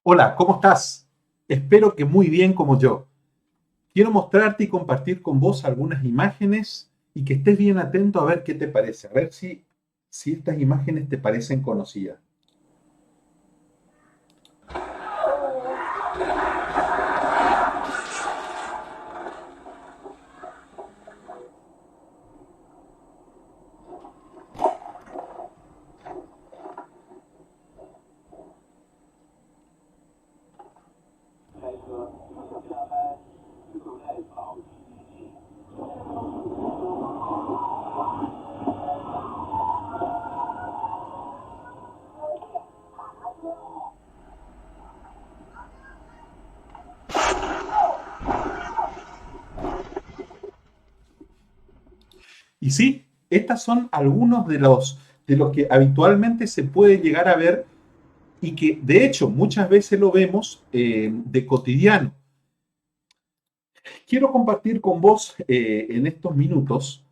Hola, ¿cómo estás? Espero que muy bien como yo. Quiero mostrarte y compartir con vos algunas imágenes y que estés bien atento a ver qué te parece, a ver si estas imágenes te parecen conocidas. Y sí, estas son algunos de los que habitualmente se puede llegar a ver y que de hecho muchas veces lo vemos de cotidiano. Quiero compartir con vos en estos minutos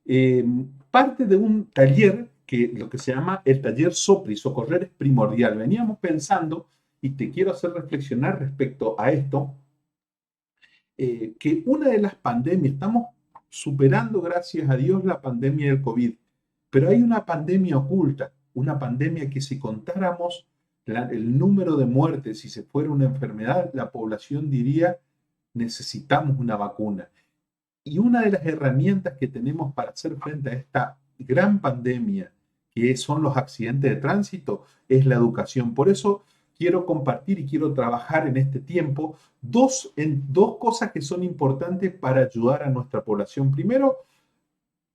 eh, parte de un taller que lo que se llama el taller SOPRI, Socorrer es Primordial. Veníamos pensando, y te quiero hacer reflexionar respecto a esto, que una de las pandemias, estamos superando, gracias a Dios, la pandemia del COVID, pero hay una pandemia oculta, una pandemia que si contáramos el número de muertes, si se fuera una enfermedad, la población diría, necesitamos una vacuna. Y una de las herramientas que tenemos para hacer frente a esta gran pandemia, que son los accidentes de tránsito, es la educación. Por eso quiero compartir y quiero trabajar en este tiempo dos cosas que son importantes para ayudar a nuestra población. Primero,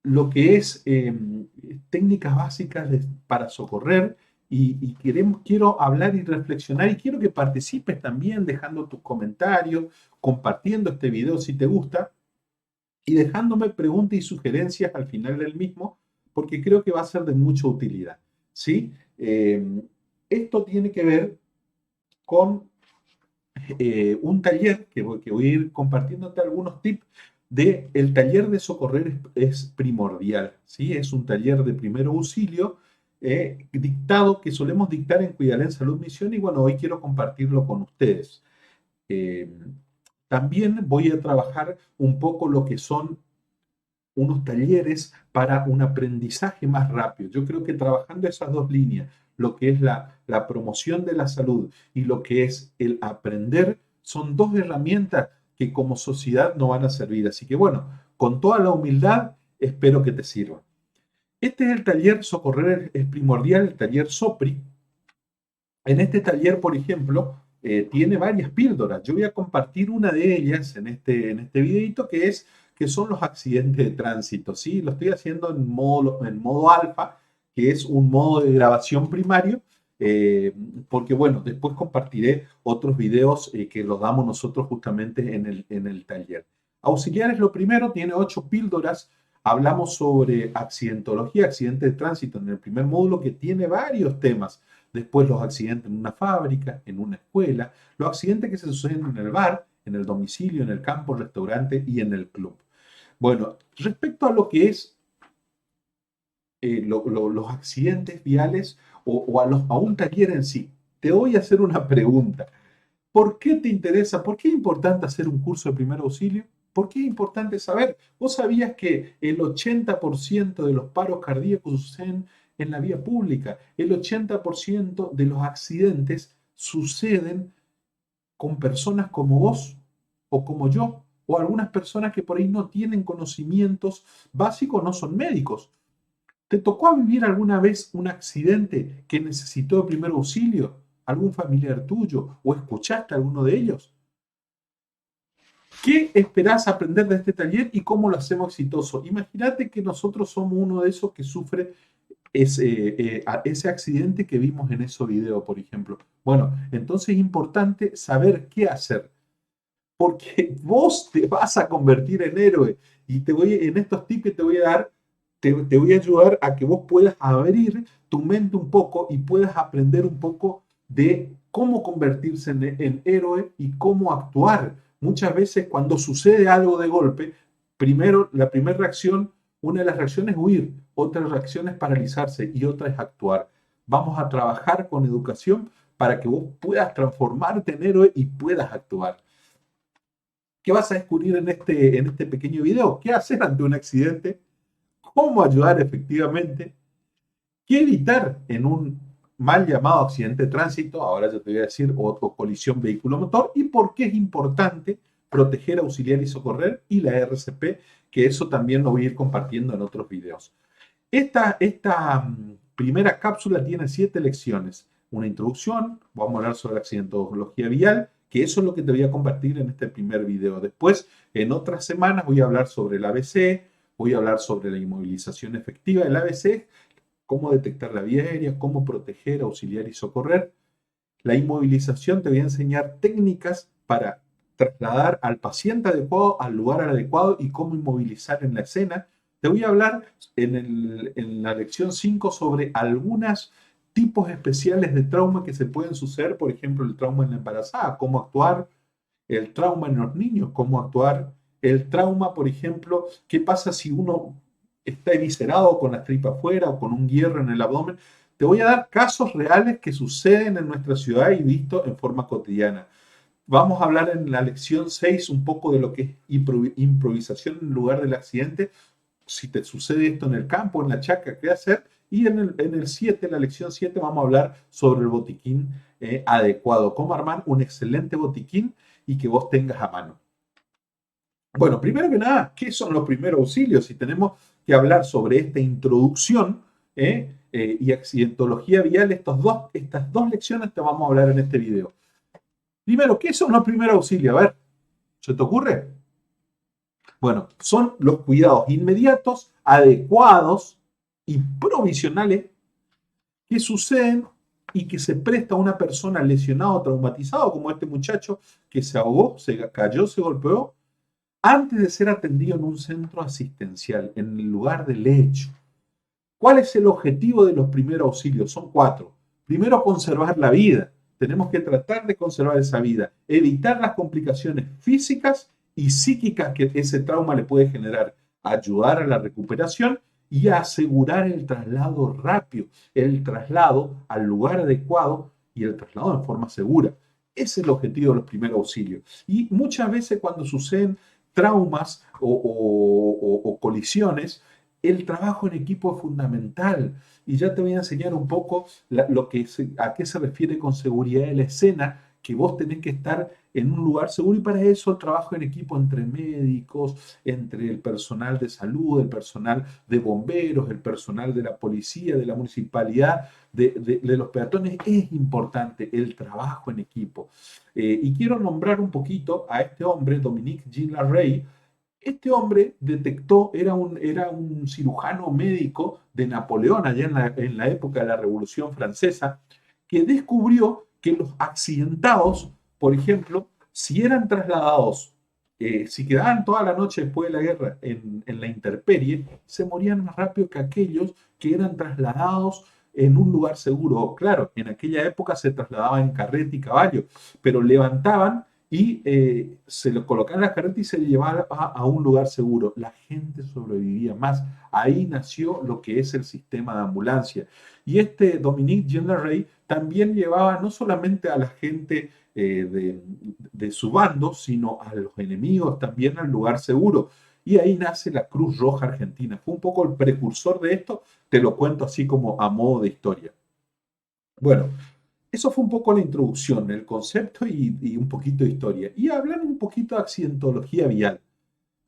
lo que es técnicas básicas para socorrer quiero hablar y reflexionar y quiero que participes también dejando tus comentarios, compartiendo este video si te gusta y dejándome preguntas y sugerencias al final del mismo, porque creo que va a ser de mucha utilidad. ¿Sí? Esto tiene que ver con un taller que voy a ir compartiéndote algunos tips de el taller de socorrer es primordial. ¿Sí? Es un taller de primer auxilio dictado que solemos dictar en Cuidar en Salud Misión y bueno, hoy quiero compartirlo con ustedes. Eh, También voy a trabajar un poco lo que son unos talleres para un aprendizaje más rápido. Yo creo que trabajando esas dos líneas, lo que es la promoción de la salud y lo que es el aprender, son dos herramientas que como sociedad nos van a servir. Así que bueno, con toda la humildad, espero que te sirva. Este es el taller Socorrer es Primordial, el taller SOPRI. En este taller, por ejemplo, tiene varias píldoras. Yo voy a compartir una de ellas en este videito que son los accidentes de tránsito. ¿Sí? Lo estoy haciendo en modo alfa, que es un modo de grabación primario, eh, porque bueno, después compartiré otros videos que los damos nosotros justamente en el taller. Auxiliares, lo primero, tiene 8 píldoras. Hablamos sobre accidentología, accidentes de tránsito en el primer módulo, que tiene varios temas. Después los accidentes en una fábrica, en una escuela, los accidentes que se suceden en el bar, en el domicilio, en el campo, el restaurante y en el club. Bueno, respecto a lo que es los accidentes viales o a un taller en sí, te voy a hacer una pregunta. ¿Por qué te interesa? ¿Por qué es importante hacer un curso de primer auxilio? ¿Por qué es importante saber? ¿Vos sabías que el 80% de los paros cardíacos suceden en la vía pública? El 80% de los accidentes suceden con personas como vos o como yo, o algunas personas que por ahí no tienen conocimientos básicos, no son médicos. ¿Te tocó vivir alguna vez un accidente que necesitó de primer auxilio? ¿Algún familiar tuyo? ¿O escuchaste a alguno de ellos? ¿Qué esperás aprender de este taller y cómo lo hacemos exitoso? Imagínate que nosotros somos uno de esos que sufre ese accidente que vimos en ese video, por ejemplo. Bueno, entonces es importante saber qué hacer, porque vos te vas a convertir en héroe y en estos tips que te voy a dar, te voy a ayudar a que vos puedas abrir tu mente un poco y puedas aprender un poco de cómo convertirse en héroe y cómo actuar. Muchas veces cuando sucede algo de golpe, primero, la primera reacción, una de las reacciones es huir, otra reacción es paralizarse y otra es actuar. Vamos a trabajar con educación para que vos puedas transformarte en héroe y puedas actuar. ¿Qué vas a descubrir en este pequeño video? ¿Qué hacer ante un accidente? ¿Cómo ayudar efectivamente? ¿Qué evitar en un mal llamado accidente de tránsito? Ahora yo te voy a decir, o colisión vehículo-motor, y por qué es importante proteger, auxiliar y socorrer, y la RCP, que eso también lo voy a ir compartiendo en otros videos. Esta primera cápsula tiene 7 lecciones. Una introducción, vamos a hablar sobre la accidentología vial, que eso es lo que te voy a compartir en este primer video. Después, en otras semanas, voy a hablar sobre el ABC, voy a hablar sobre la inmovilización efectiva del ABC, cómo detectar la vía aérea, cómo proteger, auxiliar y socorrer. La inmovilización te voy a enseñar técnicas para trasladar al paciente adecuado al lugar adecuado y cómo inmovilizar en la escena. Te voy a hablar en la lección 5 sobre algunos tipos especiales de trauma que se pueden suceder, por ejemplo, el trauma en la embarazada, cómo actuar, el trauma en los niños, cómo actuar, el trauma, por ejemplo, qué pasa si uno está eviscerado con la tripa afuera o con un hierro en el abdomen. Te voy a dar casos reales que suceden en nuestra ciudad y visto en forma cotidiana. Vamos a hablar en la lección 6 un poco de lo que es improvisación en lugar del accidente. Si te sucede esto en el campo, en la chaca, ¿qué hacer? Y en el 7, la lección 7, vamos a hablar sobre el botiquín adecuado. Cómo armar un excelente botiquín y que vos tengas a mano. Bueno, primero que nada, ¿qué son los primeros auxilios? Si tenemos que hablar sobre esta introducción y accidentología vial, estas dos lecciones te vamos a hablar en este video. Primero, ¿qué son los primeros auxilios? A ver, ¿se te ocurre? Bueno, son los cuidados inmediatos, adecuados y provisionales que suceden y que se presta a una persona lesionada o traumatizada, como este muchacho que se ahogó, se cayó, se golpeó, antes de ser atendido en un centro asistencial, en el lugar del hecho. ¿Cuál es el objetivo de los primeros auxilios? Son 4. Primero, conservar la vida. Tenemos que tratar de conservar esa vida, evitar las complicaciones físicas y psíquicas que ese trauma le puede generar, ayudar a la recuperación y asegurar el traslado rápido, el traslado al lugar adecuado y el traslado en forma segura. Ese es el objetivo de los primeros auxilios. Y muchas veces cuando suceden traumas o colisiones, el trabajo en equipo es fundamental. Y ya te voy a enseñar un poco a qué se refiere con seguridad de la escena, que vos tenés que estar en un lugar seguro y para eso el trabajo en equipo entre médicos, entre el personal de salud, el personal de bomberos, el personal de la policía, de la municipalidad, de los peatones, es importante el trabajo en equipo. Y quiero nombrar un poquito a este hombre, Dominique Jean Larrey. Este hombre detectó, era un cirujano médico de Napoleón, allá en la época de la Revolución Francesa, que descubrió que los accidentados, por ejemplo, si eran trasladados, si quedaban toda la noche después de la guerra en la intemperie, se morían más rápido que aquellos que eran trasladados en un lugar seguro. Claro, en aquella época se trasladaban en carreta y caballo, pero levantaban y se lo colocaban en la carreta y se le llevaba a un lugar seguro. La gente sobrevivía más. Ahí nació lo que es el sistema de ambulancia. Y este Dominique Jean Larrey también llevaba no solamente a la gente de su bando, sino a los enemigos también al lugar seguro. Y ahí nace la Cruz Roja Argentina. Fue un poco el precursor de esto, te lo cuento así como a modo de historia. Bueno, eso fue un poco la introducción, el concepto y un poquito de historia. Y hablando un poquito de accidentología vial.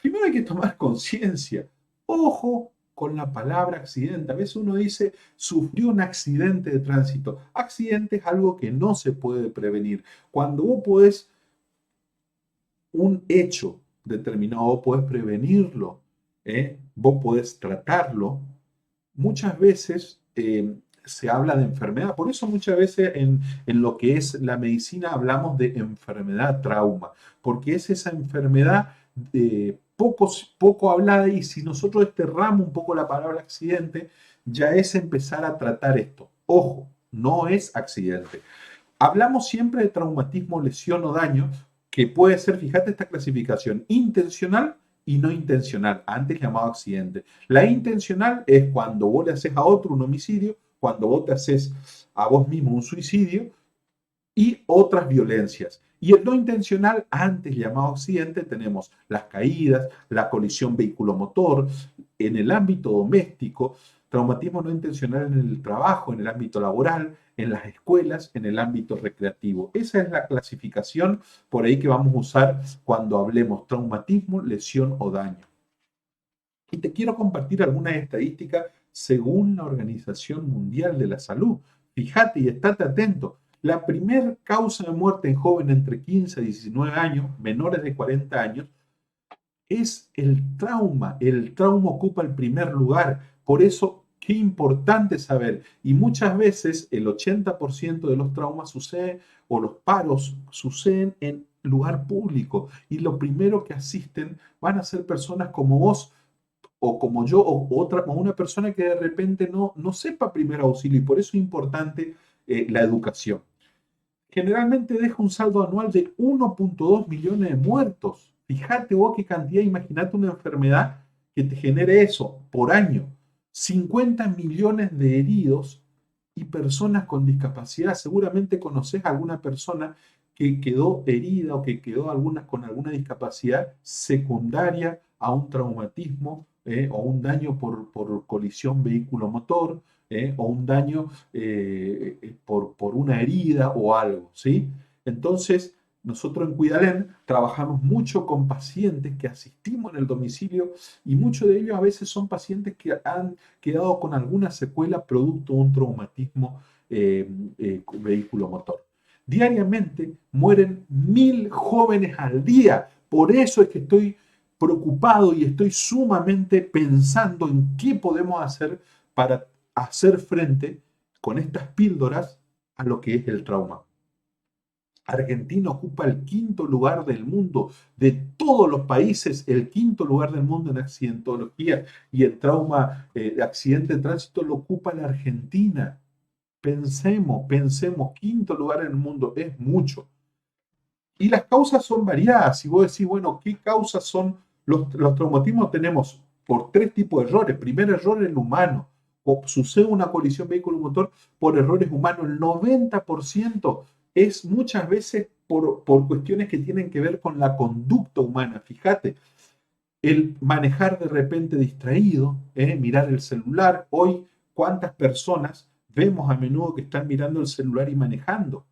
Primero hay que tomar conciencia. Ojo con la palabra accidente. A veces uno dice, sufrió un accidente de tránsito. Accidente es algo que no se puede prevenir. Cuando vos podés un hecho determinado, vos podés prevenirlo, vos podés tratarlo, muchas veces se habla de enfermedad. Por eso muchas veces en lo que es la medicina hablamos de enfermedad trauma, porque es esa enfermedad poco hablada y si nosotros desterramos un poco la palabra accidente, ya es empezar a tratar esto. Ojo, no es accidente. Hablamos siempre de traumatismo, lesión o daño, que puede ser, fíjate esta clasificación, intencional y no intencional, antes llamado accidente. La intencional es cuando vos le haces a otro un homicidio, cuando vos te haces a vos mismo un suicidio, y otras violencias. Y el no intencional, antes llamado accidente, tenemos las caídas, la colisión vehículo-motor, en el ámbito doméstico, traumatismo no intencional en el trabajo, en el ámbito laboral, en las escuelas, en el ámbito recreativo. Esa es la clasificación por ahí que vamos a usar cuando hablemos traumatismo, lesión o daño. Y te quiero compartir algunas estadísticas según la Organización Mundial de la Salud. Fíjate y estate atento. La primer causa de muerte en jóvenes entre 15 y 19 años, menores de 40 años, es el trauma. El trauma ocupa el primer lugar. Por eso, qué importante saber. Y muchas veces el 80% de los traumas suceden o los paros suceden en lugar público. Y lo primero que asisten van a ser personas como vos o como yo, o una persona que de repente no sepa primer auxilio, y por eso es importante la educación. Generalmente deja un saldo anual de 1,2 millones de muertos. Fíjate vos qué cantidad, imagínate una enfermedad que te genere eso por año. 50 millones de heridos y personas con discapacidad. Seguramente conoces a alguna persona que quedó herida o que quedó con alguna discapacidad secundaria a un traumatismo o un daño por colisión vehículo-motor o un daño por una herida o algo, ¿sí? Entonces, nosotros en Cuidalén trabajamos mucho con pacientes que asistimos en el domicilio y muchos de ellos a veces son pacientes que han quedado con alguna secuela producto de un traumatismo vehículo-motor. Diariamente mueren 1.000 jóvenes al día. Por eso es que estoy preocupado y estoy sumamente pensando en qué podemos hacer para hacer frente con estas píldoras a lo que es el trauma. Argentina ocupa el quinto lugar del mundo, de todos los países, el quinto lugar del mundo en accidentología y el trauma de accidente de tránsito lo ocupa la Argentina. Pensemos, quinto lugar en el mundo, es mucho. Y las causas son variadas. Si vos decís, bueno, ¿qué causas son los traumatismos? Tenemos por tres tipos de errores. Primer error, el humano. O sucede una colisión vehículo-motor por errores humanos. El 90% es muchas veces por cuestiones que tienen que ver con la conducta humana. Fíjate, el manejar de repente distraído, mirar el celular. Hoy, ¿cuántas personas vemos a menudo que están mirando el celular y manejando?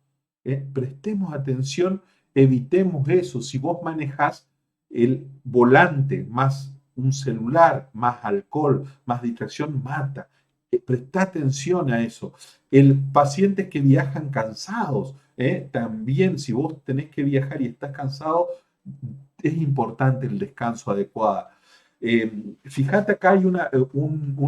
Prestemos atención, evitemos eso. Si vos manejás el volante más un celular, más alcohol, más distracción, mata. Presta atención a eso. El pacientes que viajan cansados, también si vos tenés que viajar y estás cansado, es importante el descanso adecuado. Fíjate acá hay una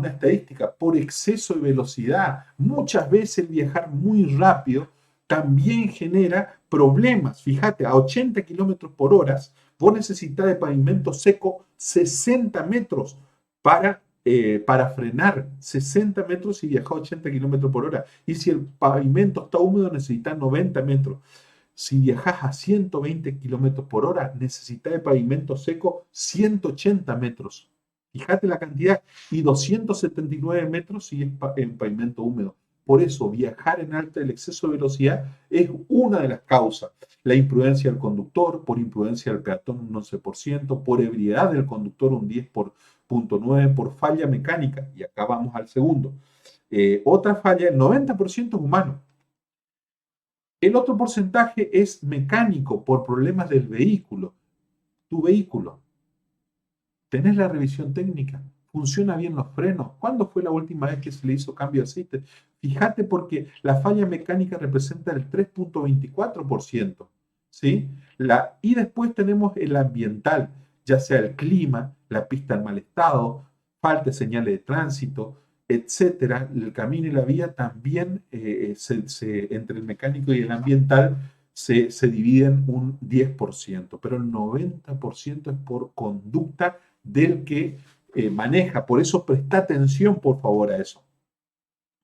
estadística, por exceso de velocidad, muchas veces el viajar muy rápido también genera problemas. Fíjate, a 80 kilómetros por hora, vos necesitas de pavimento seco 60 metros para frenar, 60 metros y viajar a 80 kilómetros por hora. Y si el pavimento está húmedo, necesitas 90 metros. Si viajas a 120 kilómetros por hora, necesitas de pavimento seco 180 metros. Fíjate la cantidad. Y 279 metros si es en pavimento húmedo. Por eso, viajar en alta, el exceso de velocidad es una de las causas. La imprudencia del conductor, por imprudencia del peatón un 11%, por ebriedad del conductor un 10,9%, por falla mecánica. Y acá vamos al segundo. Otra falla, el 90% es humano. El otro porcentaje es mecánico por problemas del vehículo. Tu vehículo, ¿tenés la revisión técnica? ¿Funciona bien los frenos? ¿Cuándo fue la última vez que se le hizo cambio de aceite? Fíjate porque la falla mecánica representa el 3,24%. ¿Sí? Y después tenemos el ambiental, ya sea el clima, la pista en mal estado, falta de señales de tránsito, etcétera. El camino y la vía también, entre el mecánico y el ambiental, se dividen un 10%, pero el 90% es por conducta del que maneja. Por eso presta atención, por favor, a eso.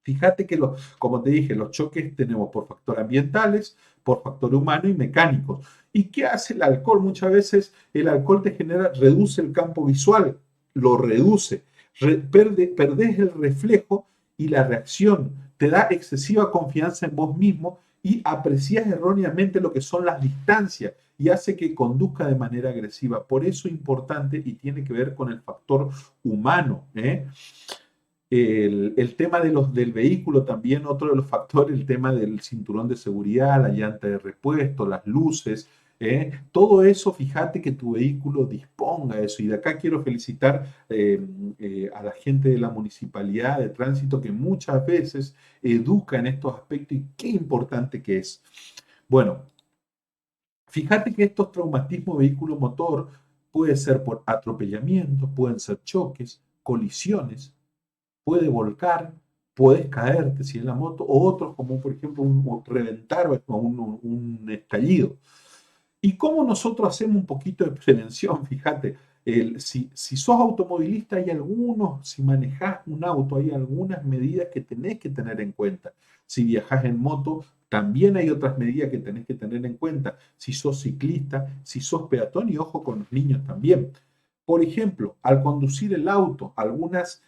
Fíjate que, como te dije, los choques tenemos por factores ambientales, por factor humano y mecánicos. ¿Y qué hace el alcohol? Muchas veces el alcohol te reduce el campo visual, lo reduce, perdés el reflejo y la reacción, te da excesiva confianza en vos mismo y aprecias erróneamente lo que son las distancias y hace que conduzca de manera agresiva. Por eso es importante y tiene que ver con el factor humano, ¿eh? El tema del vehículo también, otro de los factores, el tema del cinturón de seguridad, la llanta de repuesto, las luces, todo eso, fíjate que tu vehículo disponga de eso. Y de acá quiero felicitar a la gente de la Municipalidad de Tránsito que muchas veces educa en estos aspectos y qué importante que es. Bueno, fíjate que estos traumatismos vehículo-motor pueden ser por atropellamiento, pueden ser choques, colisiones, puede volcar, puedes caerte si es la moto, o otros como por ejemplo un reventar o un estallido. ¿Y cómo nosotros hacemos un poquito de prevención? Fíjate, si sos automovilista hay algunos, si manejás un auto hay algunas medidas que tenés que tener en cuenta. Si viajás en moto, también hay otras medidas que tenés que tener en cuenta. Si sos ciclista, si sos peatón y ojo con los niños también. Por ejemplo, al conducir el auto, algunas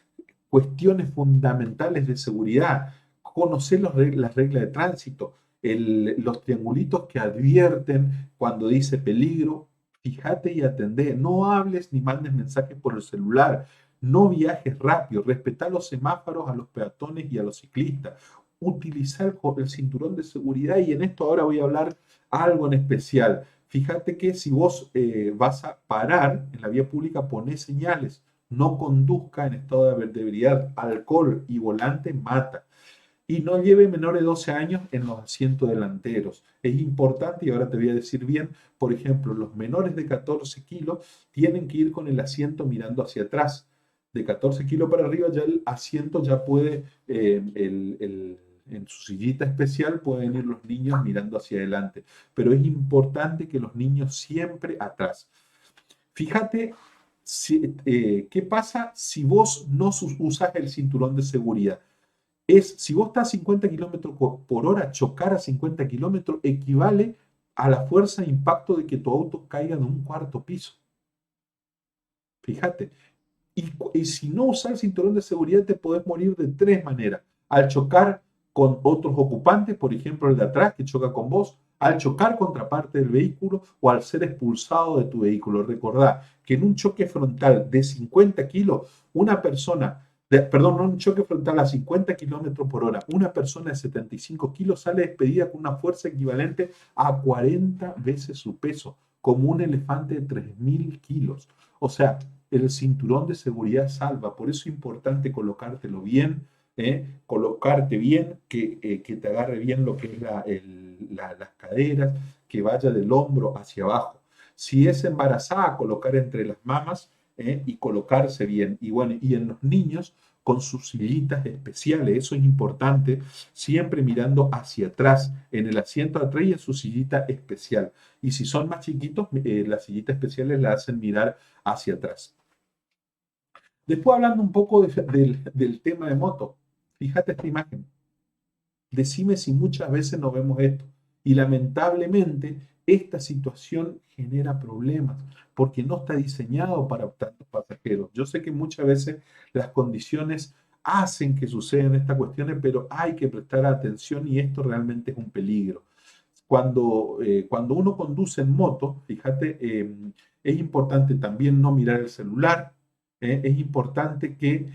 cuestiones fundamentales de seguridad, conocer las reglas de tránsito, los triangulitos que advierten cuando dice peligro, fíjate y atendé, no hables ni mandes mensajes por el celular, no viajes rápido, respetar los semáforos a los peatones y a los ciclistas, utilizar el cinturón de seguridad y en esto ahora voy a hablar algo en especial. Fíjate que si vos vas a parar en la vía pública, ponés señales, no conduzca en estado de ebriedad, alcohol y volante mata. Y no lleve menores de 12 años en los asientos delanteros. Es importante, y ahora te voy a decir bien, por ejemplo, los menores de 14 kilos tienen que ir con el asiento mirando hacia atrás. De 14 kilos para arriba ya el asiento ya puede, en su sillita especial pueden ir los niños mirando hacia adelante. Pero es importante que los niños siempre atrás. Fíjate qué pasa si vos no usas el cinturón de seguridad. Si vos estás a 50 kilómetros por hora, chocar a 50 kilómetros equivale a la fuerza de impacto de que tu auto caiga de un cuarto piso. Fíjate. Y si no usas el cinturón de seguridad, te podés morir de tres maneras. Al chocar con otros ocupantes, por ejemplo el de atrás que choca con vos, al chocar contra parte del vehículo o al ser expulsado de tu vehículo. Recordá que en un choque frontal de 50 kilos, una persona, perdón, no un choque frontal a 50 kilómetros por hora, una persona de 75 kilos sale despedida con una fuerza equivalente a 40 veces su peso, como un elefante de 3.000 kilos. O sea, el cinturón de seguridad salva, por eso es importante colocártelo bien, colocarte bien, que te agarre bien lo que es las caderas, que vaya del hombro hacia abajo. Si es embarazada, colocar entre las mamas y colocarse bien. Y bueno, y en los niños con sus sillitas especiales, eso es importante, siempre mirando hacia atrás, en el asiento de atrás y en su sillita especial. Y si son más chiquitos, las sillitas especiales la hacen mirar hacia atrás. Después hablando un poco del tema de moto, fíjate esta imagen. Decime si muchas veces no vemos esto. Y lamentablemente esta situación genera problemas porque no está diseñado para tantos pasajeros. Yo sé que muchas veces las condiciones hacen que sucedan estas cuestiones, pero hay que prestar atención y esto realmente es un peligro. Cuando uno conduce en moto, fíjate, es importante también no mirar el celular, es importante que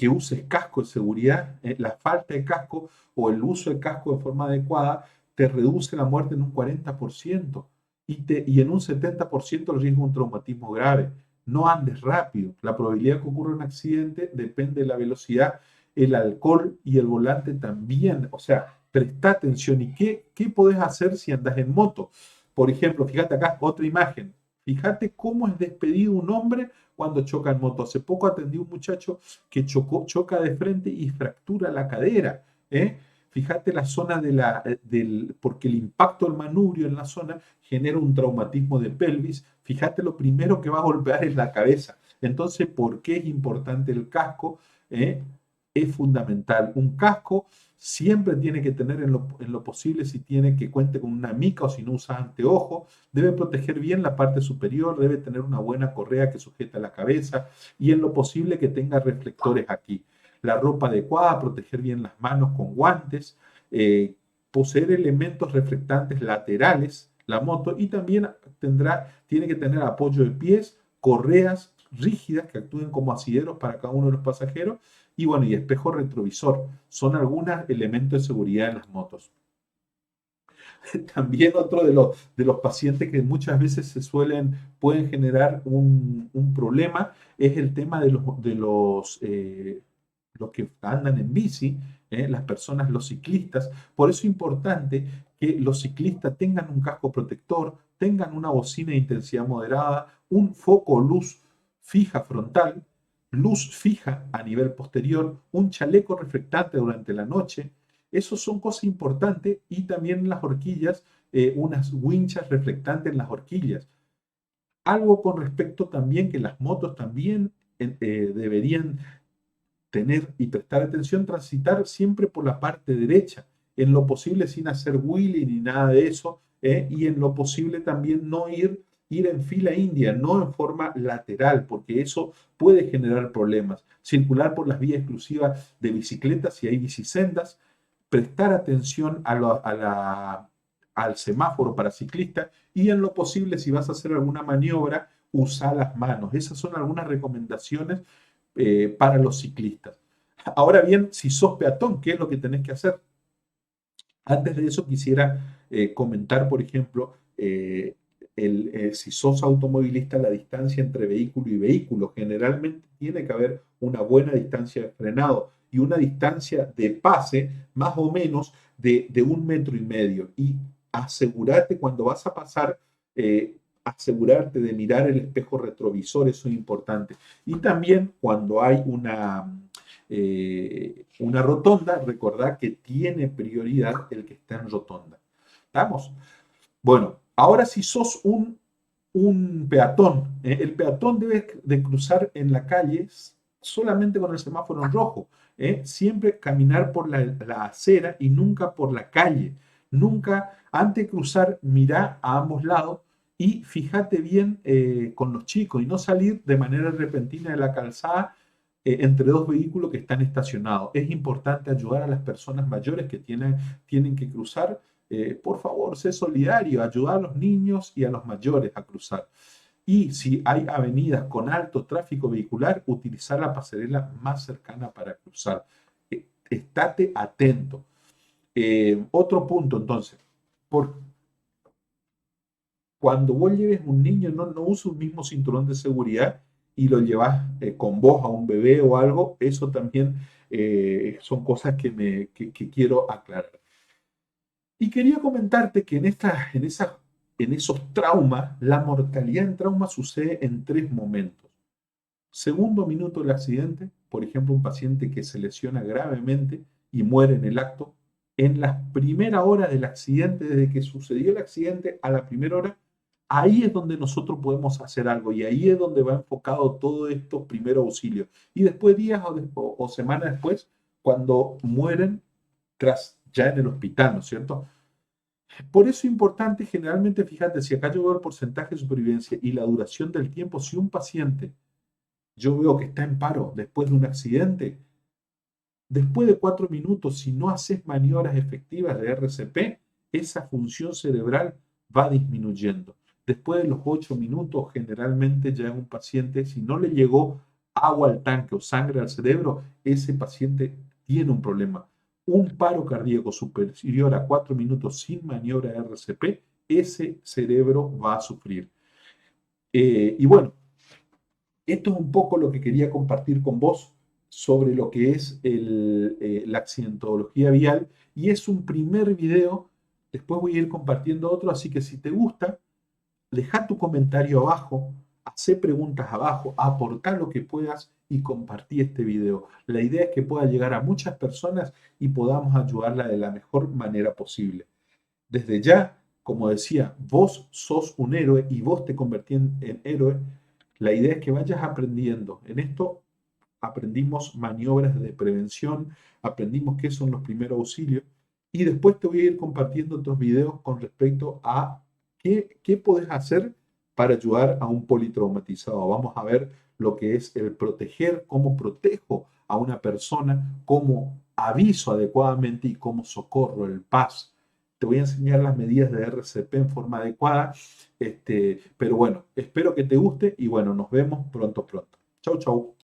uses casco de seguridad. La falta de casco o el uso de casco de forma adecuada te reduce la muerte en un 40% y en un 70% el riesgo de un traumatismo grave. No andes rápido. La probabilidad de que ocurra un accidente depende de la velocidad, el alcohol y el volante también. O sea, presta atención. ¿Y qué podés hacer si andas en moto? Por ejemplo, fíjate acá otra imagen. Fíjate cómo es despedido un hombre cuando choca en moto. Hace poco atendí a un muchacho que choca de frente y fractura la cadera. ¿Eh? Fíjate la zona porque el impacto del manubrio en la zona genera un traumatismo de pelvis. Fíjate, lo primero que va a golpear es la cabeza. Entonces, ¿por qué es importante el casco? Es fundamental. Un casco siempre tiene que tener en lo posible, si tiene que cuente con una mica o si no usa anteojo, debe proteger bien la parte superior, debe tener una buena correa que sujeta la cabeza y en lo posible que tenga reflectores aquí. La ropa adecuada, proteger bien las manos con guantes, poseer elementos reflectantes laterales, la moto, y también tiene que tener apoyo de pies, correas rígidas que actúen como asideros para cada uno de los pasajeros, y bueno, y espejo retrovisor. Son algunos elementos de seguridad en las motos. También otro de los pacientes que muchas veces pueden generar un problema es el tema los que andan en bici, las personas, los ciclistas. Por eso es importante que los ciclistas tengan un casco protector, tengan una bocina de intensidad moderada, un foco luz fija frontal, luz fija a nivel posterior, un chaleco reflectante durante la noche. Esos son cosas importantes, y también en las horquillas, unas winchas reflectantes en las horquillas. Algo con respecto también que las motos también deberían tener y prestar atención, transitar siempre por la parte derecha, en lo posible sin hacer wheelie ni nada de eso, y en lo posible también no ir en fila india, no en forma lateral, porque eso puede generar problemas. Circular por las vías exclusivas de bicicletas si hay bicisendas, prestar atención al semáforo para ciclistas, y en lo posible, si vas a hacer alguna maniobra, usar las manos. Esas son algunas recomendaciones para los ciclistas. Ahora bien, si sos peatón, ¿qué es lo que tenés que hacer? Antes de eso quisiera comentar, por ejemplo, si sos automovilista, la distancia entre vehículo y vehículo. Generalmente tiene que haber una buena distancia de frenado y una distancia de pase más o menos de 1,5 metros. Y asegúrate cuando vas a pasar, asegurarte de mirar el espejo retrovisor, eso es importante. Y también cuando hay una rotonda, recordad que tiene prioridad el que está en rotonda. ¿Estamos? Bueno, ahora si sos un peatón, el peatón debe de cruzar en la calle solamente con el semáforo en rojo. Siempre caminar por la acera y nunca por la calle. Nunca, antes de cruzar, mirá a ambos lados y fíjate bien con los chicos, y no salir de manera repentina de la calzada entre dos vehículos que están estacionados. Es importante ayudar a las personas mayores que tienen que cruzar. Por favor, sé solidario, ayuda a los niños y a los mayores a cruzar. Y si hay avenidas con alto tráfico vehicular, utilizar la pasarela más cercana para cruzar. Estate atento. Otro punto, entonces, por, cuando vos lleves un niño, no usa un mismo cinturón de seguridad y lo llevas con vos a un bebé o algo. Eso también son cosas que quiero aclarar. Y quería comentarte que en esos traumas, la mortalidad en trauma sucede en 3 momentos. Segundo minuto del accidente, por ejemplo, un paciente que se lesiona gravemente y muere en el acto. En la primera hora del accidente, desde que sucedió el accidente a la primera hora, ahí es donde nosotros podemos hacer algo, y ahí es donde va enfocado todo estos primeros auxilios. Y después, días o semanas después, cuando mueren ya en el hospital, ¿no es cierto? Por eso es importante, generalmente, fíjate, si acá yo veo el porcentaje de supervivencia y la duración del tiempo, si un paciente yo veo que está en paro después de un accidente, después de 4 minutos, si no haces maniobras efectivas de RCP, esa función cerebral va disminuyendo. Después de los 8 minutos, generalmente ya es un paciente, si no le llegó agua al tanque o sangre al cerebro, ese paciente tiene un problema. Un paro cardíaco superior a 4 minutos sin maniobra de RCP, ese cerebro va a sufrir. Y bueno, esto es un poco lo que quería compartir con vos sobre lo que es la accidentología vial, y es un primer video. Después voy a ir compartiendo otro, así que si te gusta, deja tu comentario abajo, haz preguntas abajo, aporta lo que puedas y compartí este video. La idea es que pueda llegar a muchas personas y podamos ayudarla de la mejor manera posible. Desde ya, como decía, vos sos un héroe y vos te convertís en héroe. La idea es que vayas aprendiendo. En esto aprendimos maniobras de prevención, aprendimos qué son los primeros auxilios, y después te voy a ir compartiendo otros videos con respecto a qué podés hacer para ayudar a un politraumatizado. Vamos a ver lo que es el proteger, cómo protejo a una persona, cómo aviso adecuadamente y cómo socorro, el PAS. te voy a enseñar las medidas de RCP en forma adecuada. Pero bueno, espero que te guste y bueno, nos vemos pronto, pronto. Chau, chau.